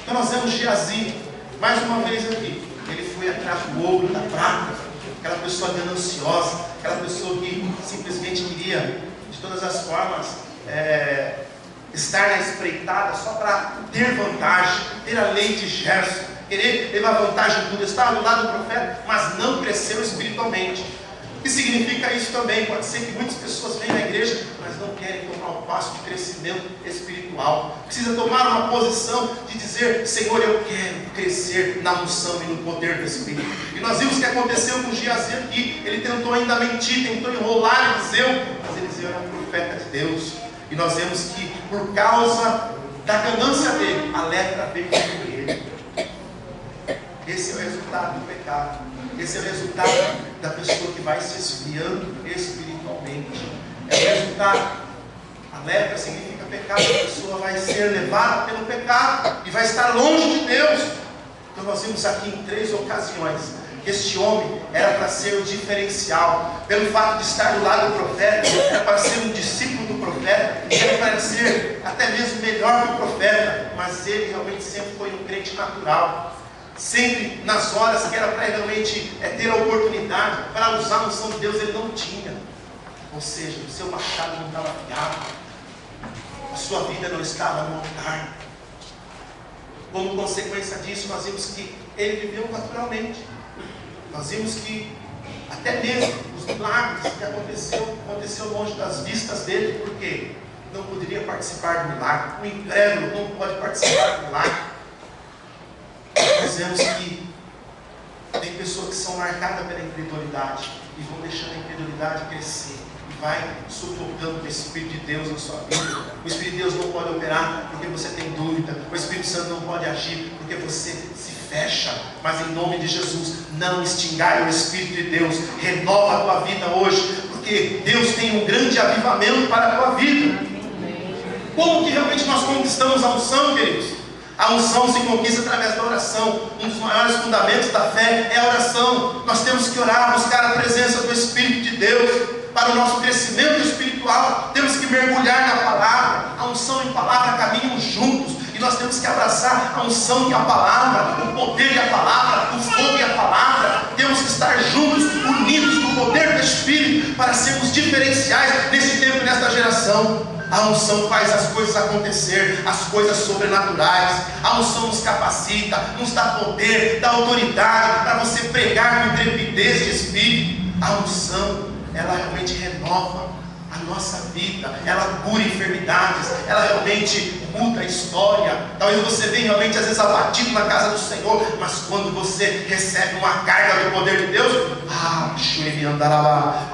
Então nós vemos Geazi, mais uma vez aqui. Ele foi atrás do ouro, da prata, aquela pessoa gananciosa, aquela pessoa que simplesmente queria, de todas as formas, estar na espreitada só para ter vantagem, ter a lei de Gerson, querer levar vantagem em tudo. Estava do lado do profeta, mas não cresceu espiritualmente. O que significa isso também? Pode ser que muitas pessoas vêm na igreja, mas não querem tomar um passo de crescimento espiritual. Precisa tomar uma posição de dizer: Senhor, eu quero crescer na unção e no poder do Espírito. E nós vimos o que aconteceu com Geazi aqui. Ele tentou ainda mentir, tentou enrolar Eliseu, mas Eliseu era um profeta de Deus. E nós vemos que por causa da ganância dele, a lepra veio sobre ele. Esse é o resultado do pecado. Esse é o resultado da pessoa que vai se esfriando espiritualmente. É o resultado. A lepra significa pecado. A pessoa vai ser levada pelo pecado e vai estar longe de Deus. Então nós vimos aqui em 3 ocasiões que este homem era para ser o diferencial. Pelo fato de estar do lado do profeta, era para ser um discípulo do profeta, era para ser até mesmo melhor que o profeta. Mas ele realmente sempre foi um crente natural. Sempre nas horas que era para realmente ter a oportunidade para usar a unção de Deus, ele não tinha. Ou seja, o seu machado não estava afiado, a sua vida não estava no altar. Como consequência disso, nós vimos que ele viveu naturalmente. Nós vimos que até mesmo os milagres que aconteceu longe das vistas dele, porque não poderia participar do milagre. O incrédulo não pode participar do milagre. Nós vemos que tem pessoas que são marcadas pela incredulidade e vão deixando a incredulidade crescer e vai sufocando o Espírito de Deus na sua vida. O Espírito de Deus não pode operar porque você tem dúvida. O Espírito Santo não pode agir porque você se fecha. Mas em nome de Jesus, não extingai o Espírito de Deus. Renova a tua vida hoje, porque Deus tem um grande avivamento para a tua vida. Como que realmente nós conquistamos a unção, queridos? A unção se conquista através da oração. Um dos maiores fundamentos da fé é a oração. Nós temos que orar, buscar a presença do Espírito de Deus para o nosso crescimento espiritual. Temos que mergulhar na palavra. A unção e a palavra caminham juntos, e nós temos que abraçar a unção e a palavra, o poder e a palavra, o fogo e a palavra. Temos que estar juntos, unidos no poder do Espírito, para sermos diferenciais nesse tempo e nesta geração. A unção faz as coisas acontecer, as coisas sobrenaturais. A unção nos capacita, nos dá poder, dá autoridade para você pregar com intrepidez de espírito. A unção, ela realmente renova a nossa vida, ela cura enfermidades, ela realmente muda a história. Talvez você venha realmente às vezes abatido na casa do Senhor, mas quando você recebe uma carga do poder de Deus,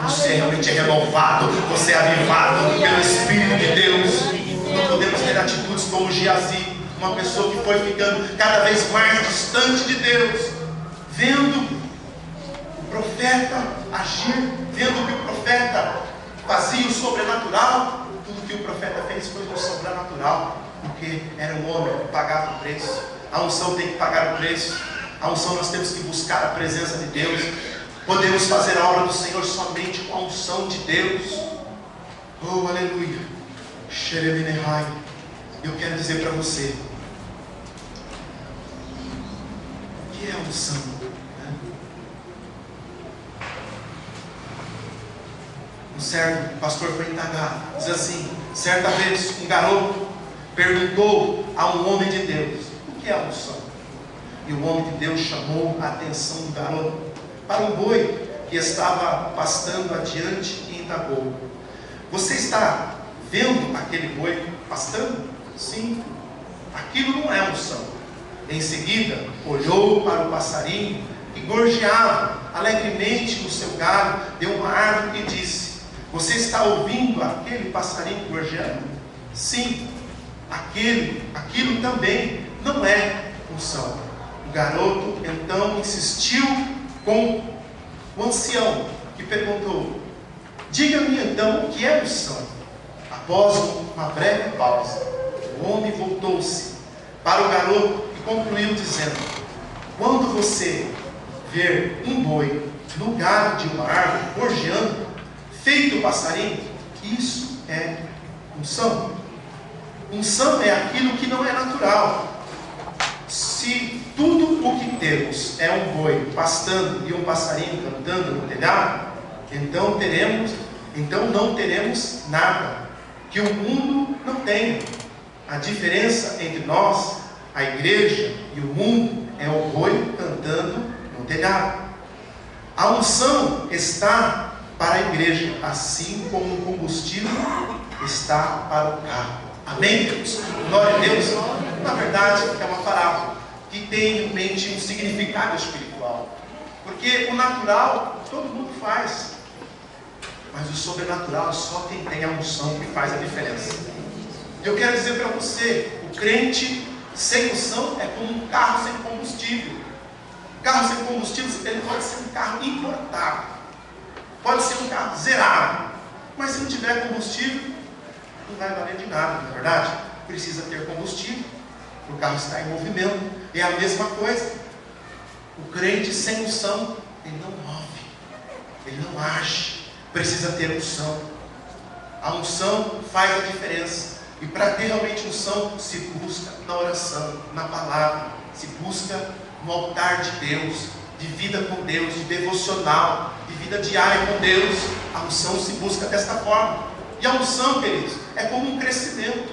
você realmente é renovado, você é avivado pelo Espírito de Deus. Não podemos ter atitudes como Geazi, uma pessoa que foi ficando cada vez mais distante de Deus, vendo o profeta agir, vendo que o profeta fazia o sobrenatural. Tudo que o profeta fez foi no sobrenatural, porque era um homem que pagava o preço. A unção tem que pagar o preço. A unção, nós temos que buscar a presença de Deus. Podemos fazer a obra do Senhor somente com a unção de Deus. Oh, aleluia. Eu quero dizer para você, o que é a unção? Um servo, o pastor foi indagado, diz assim: certa vez um garoto perguntou a um homem de Deus: o que é a unção? E o homem de Deus chamou a atenção do garoto para um boi que estava pastando adiante e indagou: você está vendo aquele boi pastando? Sim. Aquilo não é unção. Em seguida olhou para o passarinho que gorjeava alegremente no seu galho de uma árvore e disse: você está ouvindo aquele passarinho gorjeando? Sim. Aquilo também não é unção. O garoto então insistiu com o ancião, que perguntou: diga-me então o que é unção. Após uma breve pausa, o homem voltou-se para o garoto e concluiu dizendo: quando você ver um boi no galho de uma árvore gorjeando, feito passarinho, isso é unção. Unção é aquilo que não é natural. Se tudo o que temos é um boi pastando e um passarinho cantando no telhado, então não teremos nada que o mundo não tenha. A diferença entre nós, a igreja e o mundo, é o boi cantando no telhado. A unção está para a igreja, assim como o combustível está para o carro. Amém, Deus? Glória a Deus. Na verdade, é uma parábola que tem em mente um significado espiritual, porque o natural todo mundo faz, mas o sobrenatural só quem tem a unção que faz a diferença. Eu quero dizer para você, o crente sem unção é como um carro sem combustível. O carro sem combustível, ele pode ser um carro importado, pode ser um carro zerado, mas se não tiver combustível, não vai valer de nada, não é verdade? Precisa ter combustível, o carro está em movimento. É a mesma coisa. O crente sem unção, ele não move, ele não age, precisa ter unção. A unção faz a diferença. E para ter realmente unção, se busca na oração, na palavra, se busca no altar de Deus, de vida com Deus, de devocional, de vida diária com Deus. A unção se busca desta forma. E a unção, queridos, é como um crescimento.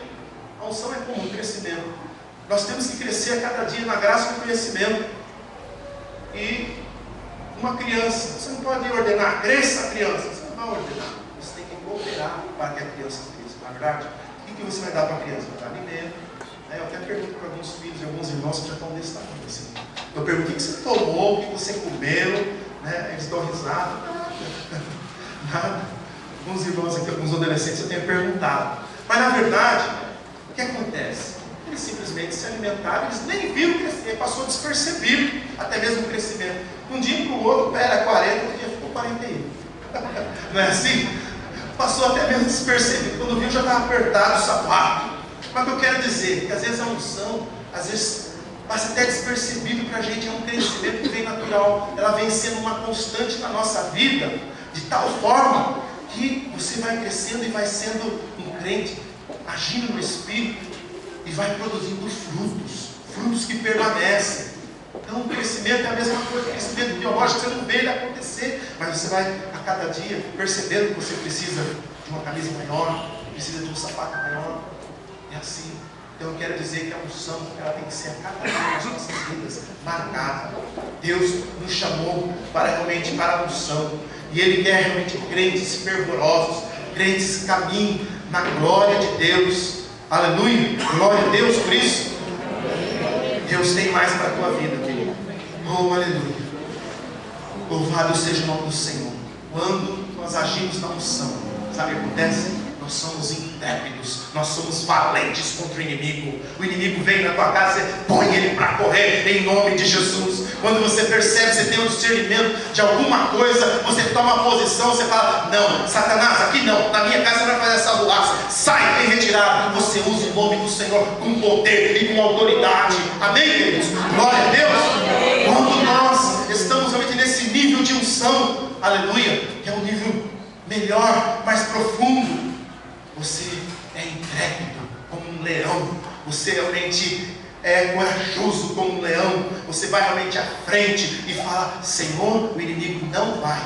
A unção é como um crescimento. Nós temos que crescer a cada dia na graça e no conhecimento. E uma criança, você não pode ordenar: cresça a criança. Você não vai ordenar, você tem que cooperar para que a criança cresça. Na verdade, o que você vai dar para a criança? Vai dar alimento. Eu até pergunto para alguns filhos e alguns irmãos que já estão desse tamanho assim. Eu pergunto: o que você tomou, o que você comeu? Eles dão risada. Nada. Alguns irmãos aqui, alguns adolescentes, eu tenho perguntado. Mas na verdade, o que acontece? Eles simplesmente se alimentaram, eles nem viram crescer, passou despercebido, até mesmo o crescimento. Um dia para o outro, era 40, outro dia ficou 41. Não é assim? Passou até mesmo despercebido. Quando viu, já estava apertado o sapato. Mas o que eu quero dizer? Que às vezes a unção, às vezes passa até despercebido para a gente. É um crescimento que vem natural. Ela vem sendo uma constante na nossa vida, de tal forma que você vai crescendo e vai sendo um crente, agindo no Espírito, e vai produzindo frutos que permanecem. Então o crescimento é a mesma coisa. O crescimento biológico, você não vê ele acontecer, mas você vai a cada dia percebendo que você precisa de uma camisa maior, precisa de um sapato maior. É assim. Então eu quero dizer que a unção, ela tem que ser a cada dia nas nossas vidas marcada. Deus nos chamou realmente para a unção, e Ele quer realmente crentes fervorosos, crentes que caminhem na glória de Deus. Aleluia, glória a Deus por isso. Deus tem mais para a tua vida, querido. Oh, aleluia. Louvado seja o nome do Senhor. Quando nós agimos na unção, sabe o que acontece? Nós somos intrépidos, nós somos valentes contra o inimigo. O inimigo vem na tua casa, você põe ele para correr em nome de Jesus. Quando você percebe, você tem um discernimento de alguma coisa, você toma uma posição, você fala: não, Satanás, aqui não, na minha casa não vai fazer essa boaça, sai, tem retirado. Você usa o nome do Senhor com poder e com autoridade. Amém, queridos? Glória a Deus. Quando nós estamos realmente nesse nível de unção, aleluia, que é um nível melhor, mais profundo, você é intrépido como um leão, você realmente é corajoso como um leão, você vai realmente à frente e fala: Senhor, o inimigo não vai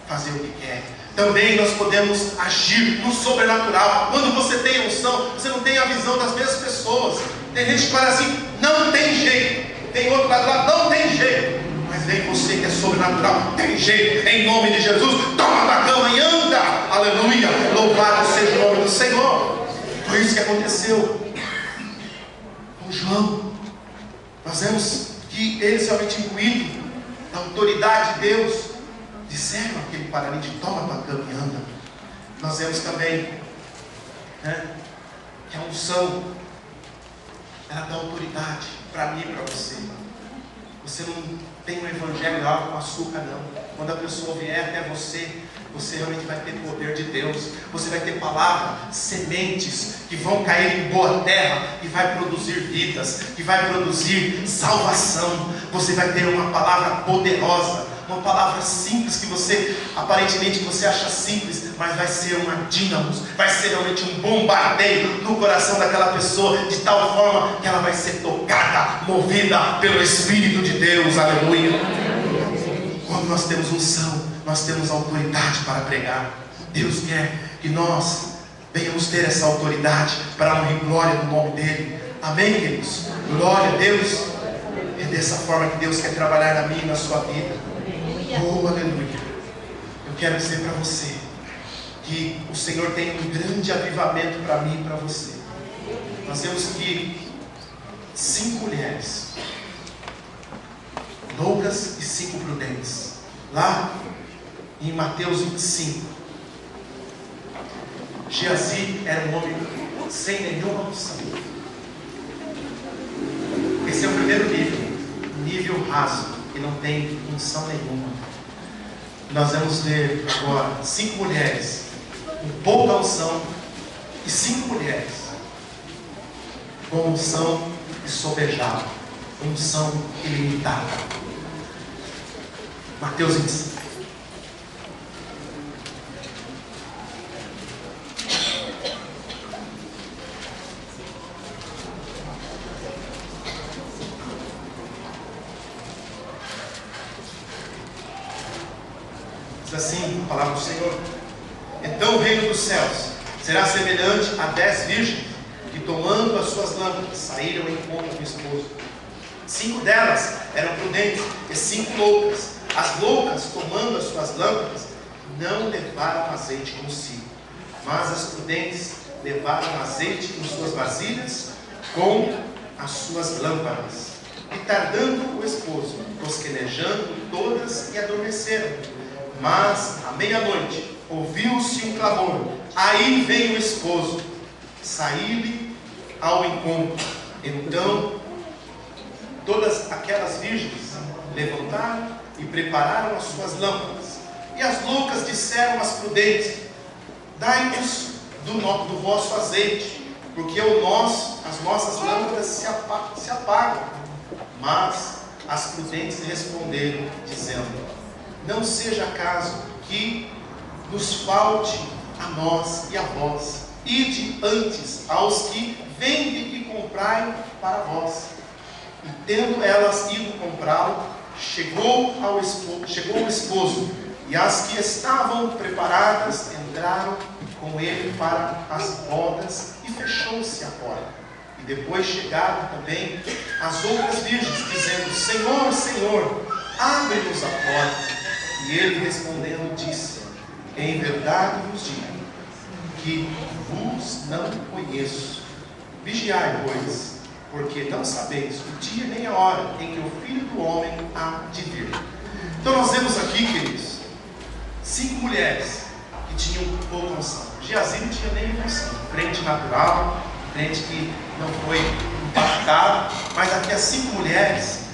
fazer o que quer. Também nós podemos agir no sobrenatural. Quando você tem a unção, você não tem a visão das mesmas pessoas. Tem gente que fala assim: não tem jeito. Tem outro lado, não tem jeito. Mas vem você que é sobrenatural, tem jeito, em nome de Jesus. Toma da cama e anda, aleluia, louvado seja o nome do Senhor. Foi isso que aconteceu com João. Nós vemos que eles realmente imbuídos da autoridade de Deus, disseram àquele paralítico: toma tua cama e anda. Nós vemos também, né, que a unção, ela dá autoridade para mim e para você. Você não tem um evangelho água com açúcar, não. Quando a pessoa vier até você, você realmente vai ter poder de Deus. Você vai ter palavra, sementes que vão cair em boa terra e vai produzir vidas, que vai produzir salvação. Você vai ter uma palavra poderosa, uma palavra simples que você, aparentemente você acha simples, mas vai ser uma dínamo, vai ser realmente um bombardeio no coração daquela pessoa, de tal forma que ela vai ser tocada, movida pelo Espírito de Deus, aleluia. Quando nós temos unção, nós temos autoridade para pregar. Deus quer que nós venhamos ter essa autoridade para honra e glória do nome dEle. Amém, queridos? Glória a Deus. É dessa forma que Deus quer trabalhar na minha e na sua vida. Oh, aleluia. Eu quero dizer para você que o Senhor tem um grande avivamento para mim e para você. Nós temos que 5 mulheres loucas e 5 prudentes. Lá em Mateus 25, Geazi era um homem sem nenhuma unção. Esse é o primeiro nível raso, que não tem unção nenhuma. Nós vamos ver agora 5 mulheres com pouca unção e 5 mulheres com unção insoberjável, unção ilimitada. Mateus 25. Diz assim a palavra do Senhor: então o reino dos céus será semelhante a 10 virgens que, tomando as suas lâmpadas, saíram em encontro do esposo. 5 delas eram prudentes e 5 loucas. As loucas, tomando as suas lâmpadas, não levaram azeite consigo, mas as prudentes levaram azeite em suas vasilhas com as suas lâmpadas. E tardando o esposo, tosquenejando todas e adormeceram. Mas à meia-noite ouviu-se um clamor: aí vem o esposo. Saí-lhe ao encontro. Então todas aquelas virgens levantaram e prepararam as suas lâmpadas. E as loucas disseram às prudentes: dai-nos do vosso azeite, porque as nossas lâmpadas se apagam. Mas as prudentes responderam, dizendo: não seja caso que nos falte a nós e a vós. Ide antes aos que vendem e comprai para vós. E tendo elas ido comprá-lo, chegou o esposo, e as que estavam preparadas entraram com ele para as bodas, e fechou-se a porta. E depois chegaram também as outras virgens, dizendo: Senhor, Senhor, abre-nos a porta. E ele respondendo disse: em verdade vos digo que vos não conheço. Vigiai, pois, porque não sabeis o dia nem a hora em que o Filho do Homem há de vir. Então nós vemos aqui, queridos, 5 mulheres que tinham pouca unção. Geazi não tinha nem unção, crente natural, crente que não foi impactado, mas aqui as 5 mulheres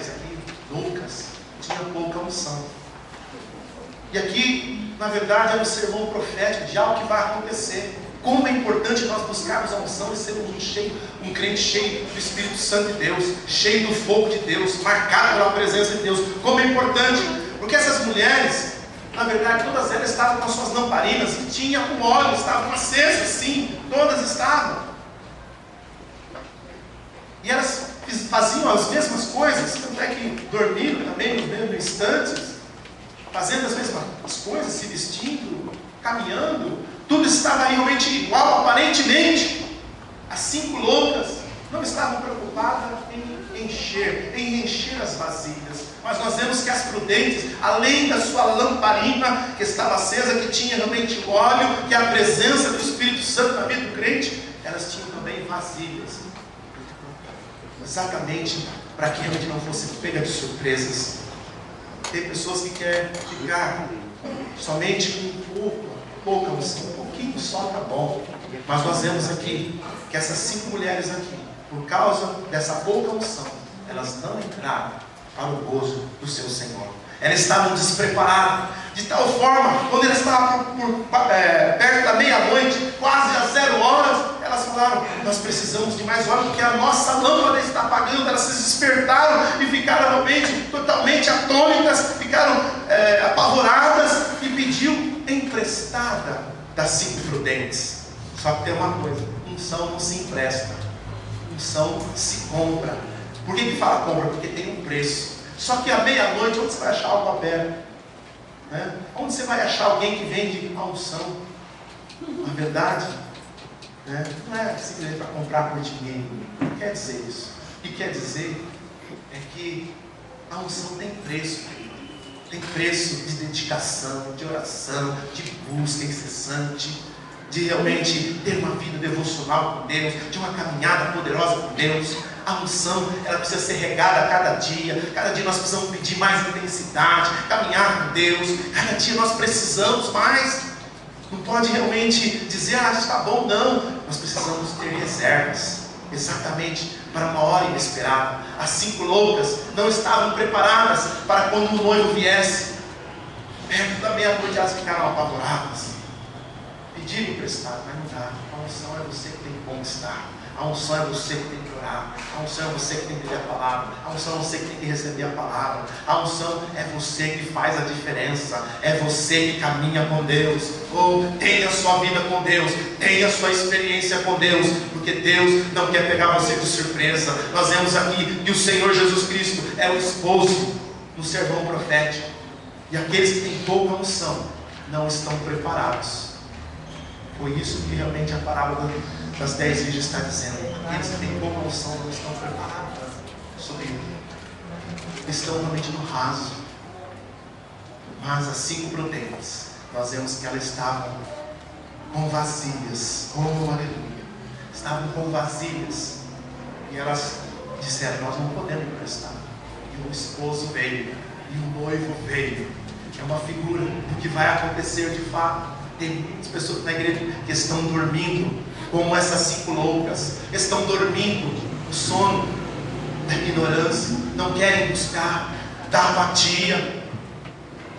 aqui, loucas, tinham pouca unção. E aqui, na verdade, é um sermão profético de algo que vai acontecer. Como é importante nós buscarmos a unção e sermos um crente cheio do Espírito Santo de Deus, cheio do fogo de Deus, marcado pela presença de Deus. Como é importante, porque essas mulheres, na verdade, todas elas estavam com as suas lamparinas, que tinham com óleo, estavam acesas, sim, todas estavam. E elas faziam as mesmas coisas, tanto é que dormiram também nos mesmos instantes, fazendo as mesmas coisas, se vestindo, caminhando, tudo estava realmente igual, aparentemente. As 5 loucas não estavam preocupadas em encher as vasilhas, mas nós vemos que as prudentes, além da sua lamparina que estava acesa, que tinha realmente o óleo, que é a presença do Espírito Santo na vida do crente, elas tinham também vasilhas, exatamente para que realmente não fosse pega de surpresas. Tem pessoas que querem ficar somente com pouca unção, um pouquinho só tá bom. Mas nós vemos aqui que essas 5 mulheres aqui, por causa dessa pouca unção, elas não entraram para o gozo do seu Senhor. Elas estavam despreparadas, de tal forma, quando elas estavam perto da meia-noite, quase às 0 horas, elas falaram: nós precisamos de mais óleo, porque a nossa lâmpada está apagando. Elas se despertaram e ficaram realmente totalmente atônitas, ficaram apavoradas, e pediu emprestada das 5 prudentes. Só que tem uma coisa: unção não se empresta, unção se compra. Por que fala compra? Porque tem um preço. Só que à meia-noite, onde você vai achar algo a pé? Onde você vai achar alguém que vende a unção? Na verdade, não é simplesmente para comprar por dinheiro. Não quer dizer isso. O que quer dizer é que a unção tem preço. Tem preço de dedicação, de oração, de busca incessante, de realmente ter uma vida devocional com Deus, de uma caminhada poderosa com Deus. A unção, ela precisa ser regada a cada dia. Cada dia nós precisamos pedir mais intensidade, caminhar com Deus. Cada dia nós precisamos mais. Não pode realmente dizer: está bom, não. Nós precisamos ter reservas, exatamente para uma hora inesperada. As 5 loucas não estavam preparadas para quando o noivo viesse. Perto da meia-noite elas ficaram apavoradas. Pediram emprestado, mas não dá. A unção é você que tem que conquistar. A unção é você que tem que orar. A unção é você que tem que ler a palavra. A unção é você que tem que receber a palavra. A unção é você que faz a diferença. É você que caminha com Deus. Tenha a sua vida com Deus. Tenha a sua experiência com Deus. Porque Deus não quer pegar você de surpresa. Nós vemos aqui que o Senhor Jesus Cristo é o esposo no sermão profético. E aqueles que têm pouca unção não estão preparados. Foi isso que realmente a parábola das 10 virgens está dizendo. Aqueles que têm pouca unção não estão preparados sobre ele. Estão realmente no raso. Mas as 5 prudentes, nós vemos que elas estavam com vasilhas. Oh, aleluia! Estavam com vasilhas. E elas disseram: nós não podemos emprestar. E o esposo veio. E o noivo veio. É uma figura do que vai acontecer de fato. Tem muitas pessoas na igreja que estão dormindo, como essas 5 loucas. Estão dormindo o sono da ignorância. Não querem buscar da apatia.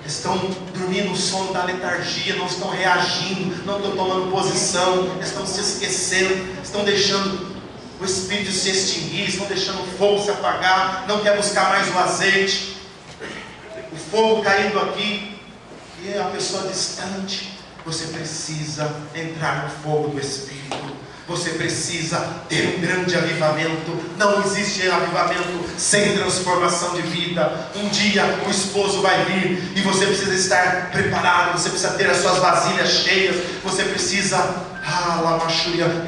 Estão dormindo o sono da letargia. Não estão reagindo. Não estão tomando posição. Estão se esquecendo. Estão deixando o espírito se extinguir. Estão deixando o fogo se apagar. Não quer buscar mais o azeite. O fogo caindo aqui. E é a pessoa distante. Você precisa entrar no fogo do Espírito. Você precisa ter um grande avivamento. Não existe avivamento sem transformação de vida. Um dia o esposo vai vir e você precisa estar preparado. Você precisa ter as suas vasilhas cheias. Você precisa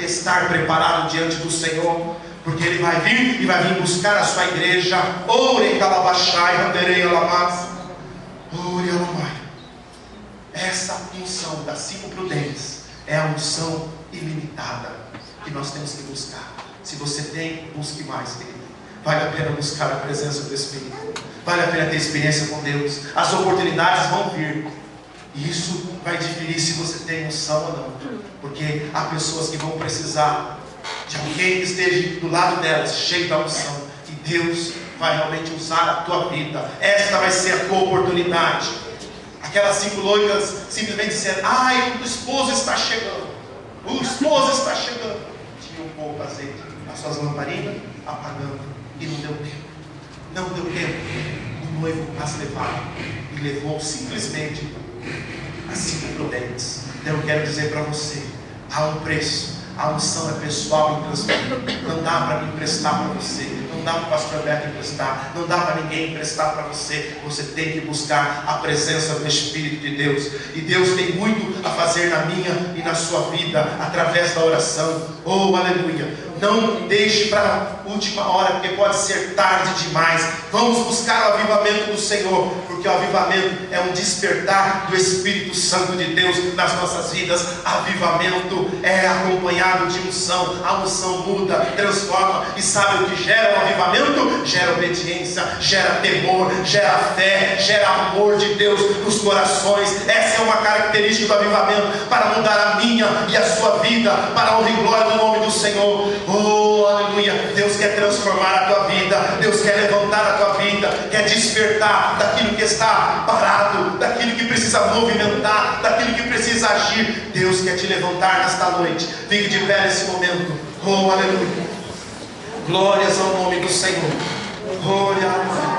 estar preparado diante do Senhor. Porque Ele vai vir e vai vir buscar a sua igreja. Essa unção das 5 prudentes é a unção ilimitada que nós temos que buscar. Se você tem, busque mais, querido. Vale a pena buscar a presença do Espírito. Vale a pena ter experiência com Deus. As oportunidades vão vir. E isso vai diferir se você tem unção ou não. Porque há pessoas que vão precisar de alguém que esteja do lado delas, cheio da unção. E Deus vai realmente usar a tua vida. Esta vai ser a tua oportunidade. Aquelas 5 loiras simplesmente disseram: ai, o esposo está chegando. O esposo está chegando. Tinha um pouco de azeite. As suas lamparinas apagando. E não deu tempo. Não deu tempo. O noivo as levaram. E levou simplesmente as 5 prudentes. Então eu quero dizer para você: há um preço. A unção é pessoal e transparente. Não dá para me emprestar para você. Não dá para o pastor Beto emprestar. Não dá para ninguém emprestar para você. Você tem que buscar a presença do Espírito de Deus. E Deus tem muito a fazer na minha e na sua vida através da oração. Oh, aleluia. Não deixe para a última hora, porque pode ser tarde demais. Vamos buscar o avivamento do Senhor, porque o avivamento é um despertar do Espírito Santo de Deus nas nossas vidas. Avivamento é acompanhado de unção. A unção muda, transforma. E sabe o que gera o avivamento? Gera obediência, gera temor, gera fé, gera amor de Deus nos corações. Essa é uma característica do avivamento, para mudar a minha e a sua vida, para a honra e glória do nome do Senhor. Oh, aleluia. Deus quer transformar a tua vida. Deus quer levantar a tua vida. Quer despertar daquilo que está parado, daquilo que precisa movimentar, daquilo que precisa agir. Deus quer te levantar nesta noite. Fique de pé nesse momento. Oh, aleluia. Glórias ao nome do Senhor. Glória a Deus.